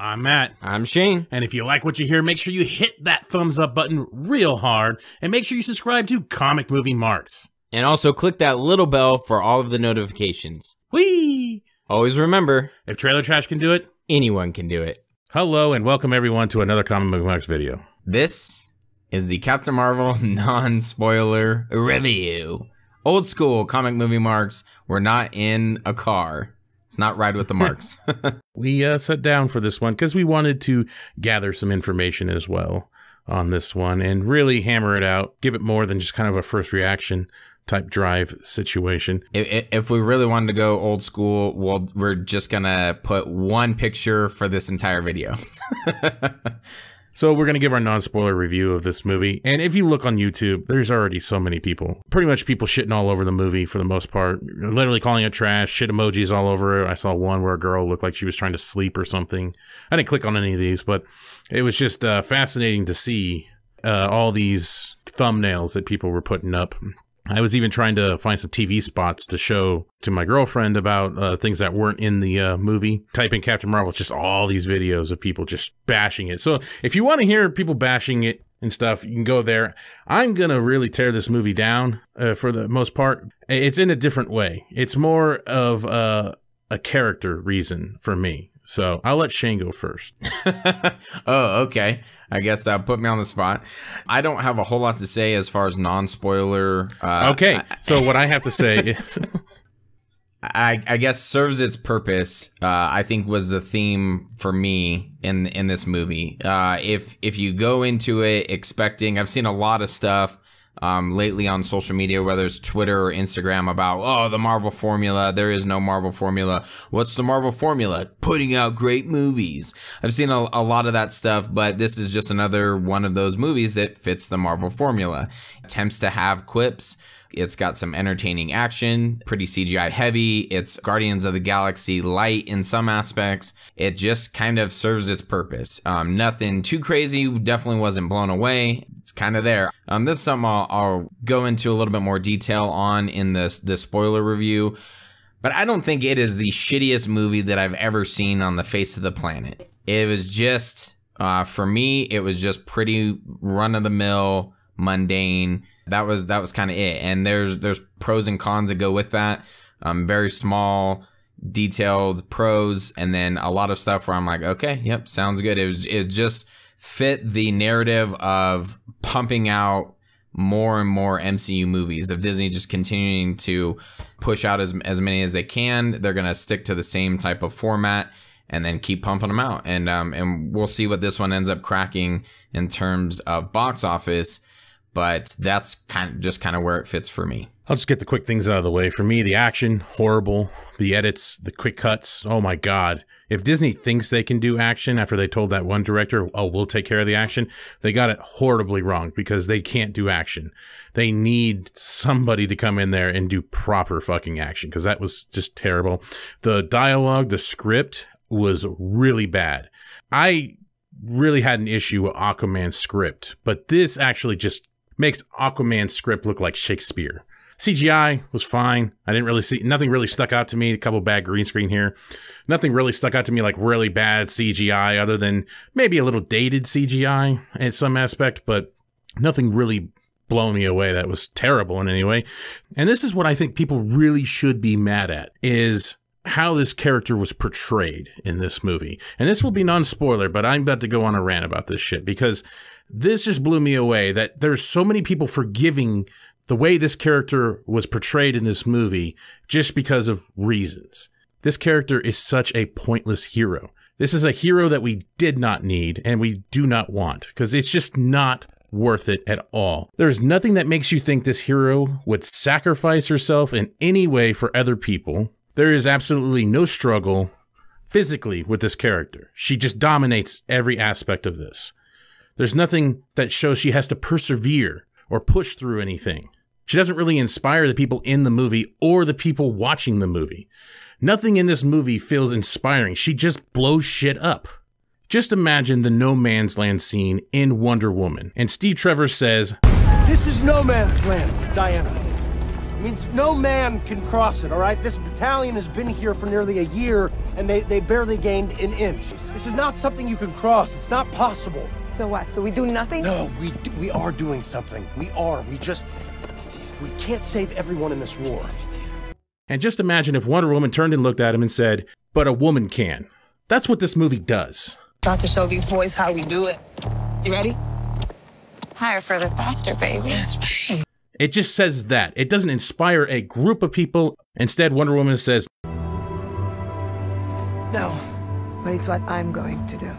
I'm Matt. I'm Shane. And if you like what you hear, make sure you hit that thumbs up button real hard, and make sure you subscribe to Comic Movie Marks. And also click that little bell for all of the notifications. Whee! Always remember, if Trailer Trash can do it, anyone can do it. Hello and welcome everyone to another Comic Movie Marks video. This is the Captain Marvel non-spoiler review. Old school Comic Movie Marks. We're not in a car. It's not Ride with the Marks. We sat down for this one because we wanted to gather some information as well on this one and really hammer it out, give it more than just kind of a first reaction type drive situation. If we really wanted to go old school, well, we're just gonna put one picture for this entire video. So we're going to give our non-spoiler review of this movie. And if you look on YouTube, there's already so many people. Pretty much people shitting all over the movie for the most part. Literally calling it trash, shit emojis all over it. I saw one where a girl looked like she was trying to sleep or something. I didn't click on any of these, but it was just fascinating to see all these thumbnails that people were putting up. I was even trying to find some TV spots to show to my girlfriend about things that weren't in the movie. Type in Captain Marvel, it's just all these videos of people just bashing it. So if you want to hear people bashing it and stuff, you can go there. I'm going to really tear this movie down for the most part. It's in a different way. It's more of a character reason for me. So I'll let Shane go first. Oh, okay. I guess put me on the spot. I don't have a whole lot to say as far as non-spoiler. Okay, so what I have to say is... I guess serves its purpose, I think was the theme for me in this movie. If you go into it expecting... I've seen a lot of stuff lately on social media, whether it's Twitter or Instagram, about, oh, the Marvel formula. There is no Marvel formula. What's the Marvel formula? Putting out great movies. I've seen a lot of that stuff, but this is just another one of those movies that fits the Marvel formula. Attempts to have quips. It's got some entertaining action, pretty CGI heavy. It's Guardians of the Galaxy light in some aspects. It just kind of serves its purpose. Nothing too crazy, definitely wasn't blown away. It's kind of there. This is something I'll go into a little bit more detail on in this spoiler review. But I don't think it is the shittiest movie that I've ever seen on the face of the planet. It was just, for me, it was just pretty run-of-the-mill, mundane. That was kind of it. And there's pros and cons that go with that. Very small, detailed pros, and then a lot of stuff where I'm like, okay, yep, sounds good. It just fit the narrative of pumping out more and more MCU movies, of Disney just continuing to push out as many as they can. They're gonna stick to the same type of format and then keep pumping them out. And we'll see what this one ends up cracking in terms of box office. But that's kind of where it fits for me. I'll just get the quick things out of the way. For me, the action, horrible. The edits, the quick cuts, oh my God. If Disney thinks they can do action after they told that one director, oh, we'll take care of the action, they got it horribly wrong because they can't do action. They need somebody to come in there and do proper fucking action because that was just terrible. The dialogue, the script was really bad. I really had an issue with Aquaman's script, but this actually just makes Aquaman's script look like Shakespeare. CGI was fine. I didn't really see, nothing really stuck out to me. A couple bad green screen here. Nothing really stuck out to me like really bad CGI other than maybe a little dated CGI in some aspect, but nothing really blown me away that was terrible in any way. And this is what I think people really should be mad at, is how this character was portrayed in this movie. And this will be non-spoiler, but I'm about to go on a rant about this shit because this just blew me away that there's so many people forgiving the way this character was portrayed in this movie just because of reasons. This character is such a pointless hero. This is a hero that we did not need and we do not want because it's just not worth it at all. There is nothing that makes you think this hero would sacrifice herself in any way for other people. There is absolutely no struggle physically with this character. She just dominates every aspect of this. There's nothing that shows she has to persevere or push through anything. She doesn't really inspire the people in the movie or the people watching the movie. Nothing in this movie feels inspiring. She just blows shit up. Just imagine the no man's land scene in Wonder Woman. And Steve Trevor says, "This is no man's land, Diana. means no man can cross it, all right? This battalion has been here for nearly a year, and they barely gained an inch. This is not something you can cross. It's not possible. So what? So we do nothing? No, we are doing something. We are. We can't save everyone in this war. And just imagine if Wonder Woman turned and looked at him and said, but a woman can. That's what this movie does. About to show these boys how we do it. You ready? Higher, further, faster, baby. Yes. It just says that. It doesn't inspire a group of people. Instead, Wonder Woman says, No, but it's what I'm going to do.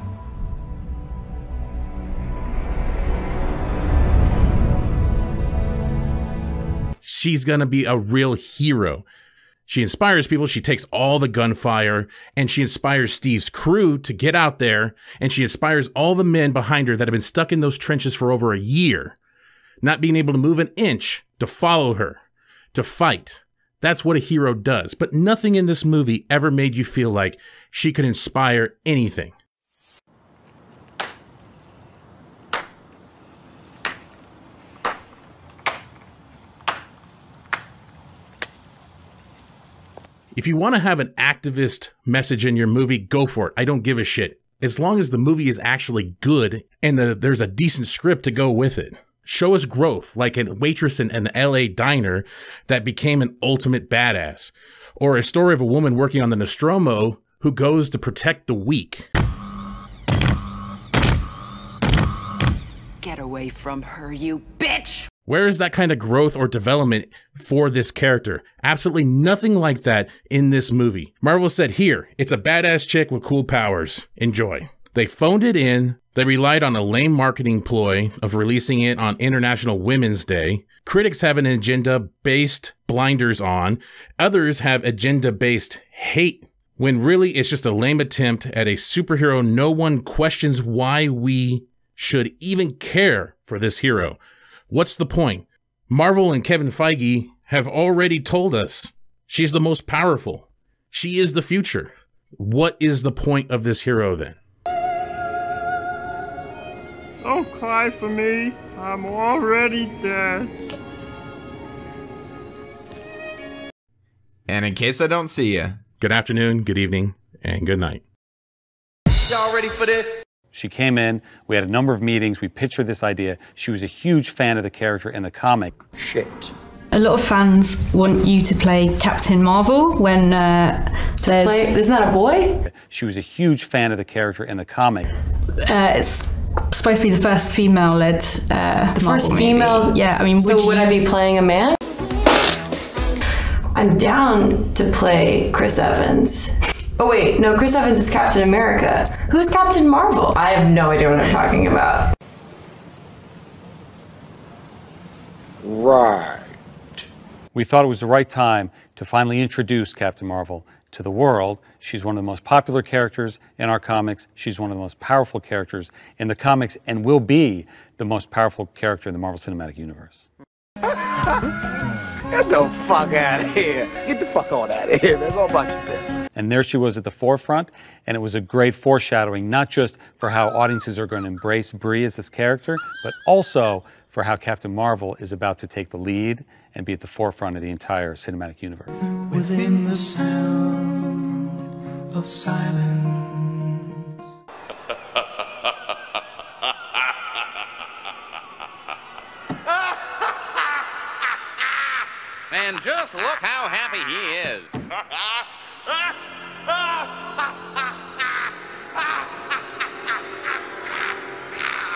she's gonna be a real hero. She inspires people, she takes all the gunfire, and she inspires Steve's crew to get out there, and she inspires all the men behind her that have been stuck in those trenches for over a year, not being able to move an inch, to follow her, to fight. That's what a hero does. But nothing in this movie ever made you feel like she could inspire anything. If you want to have an activist message in your movie, go for it. I don't give a shit. As long as the movie is actually good and there's a decent script to go with it. Show us growth, like a waitress in an LA diner that became an ultimate badass. Or a story of a woman working on the Nostromo who goes to protect the weak. Get away from her, you bitch! Where is that kind of growth or development for this character? Absolutely nothing like that in this movie. Marvel said, here, it's a badass chick with cool powers. Enjoy. They phoned it in. They relied on a lame marketing ploy of releasing it on International Women's Day. Critics have an agenda-based blinders on. Others have agenda-based hate, when really it's just a lame attempt at a superhero no one questions why we should even care for this hero. What's the point? Marvel and Kevin Feige have already told us she's the most powerful. She is the future. What is the point of this hero then? Don't cry for me. I'm already dead. And in case I don't see you, good afternoon, good evening, and good night. Y'all ready for this? She came in, we had a number of meetings, we pitched her this idea. She was a huge fan of the character in the comic. Shit. A lot of fans want you to play Captain Marvel when isn't that a boy? She was a huge fan of the character in the comic. It's supposed to be the first female-led the first female? Movie. Yeah, I mean, so would I be playing a man? I'm down to play Chris Evans. Oh wait, no, Chris Evans is Captain America. Who's Captain Marvel? I have no idea what I'm talking about. Right. We thought it was the right time to finally introduce Captain Marvel to the world. She's one of the most popular characters in our comics. She's one of the most powerful characters in the comics and will be the most powerful character in the Marvel Cinematic Universe. Get the fuck out of here. Get the fuck on out of here. There's a bunch of this. And there she was at the forefront, and it was a great foreshadowing, not just for how audiences are going to embrace Brie as this character, but also for how Captain Marvel is about to take the lead and be at the forefront of the entire cinematic universe. Within the sound of silence. And just look how happy he is.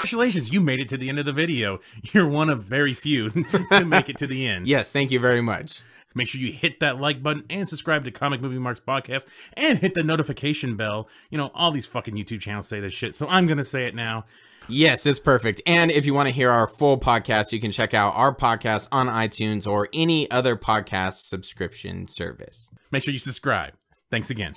Congratulations, you made it to the end of the video. You're one of very few to make it to the end. Yes, thank you very much. Make sure you hit that like button and subscribe to Comic Movie Marks Podcast and hit the notification bell. You know, all these fucking YouTube channels say this shit, so I'm going to say it now. Yes, it's perfect. And if you want to hear our full podcast, you can check out our podcast on iTunes or any other podcast subscription service. Make sure you subscribe. Thanks again.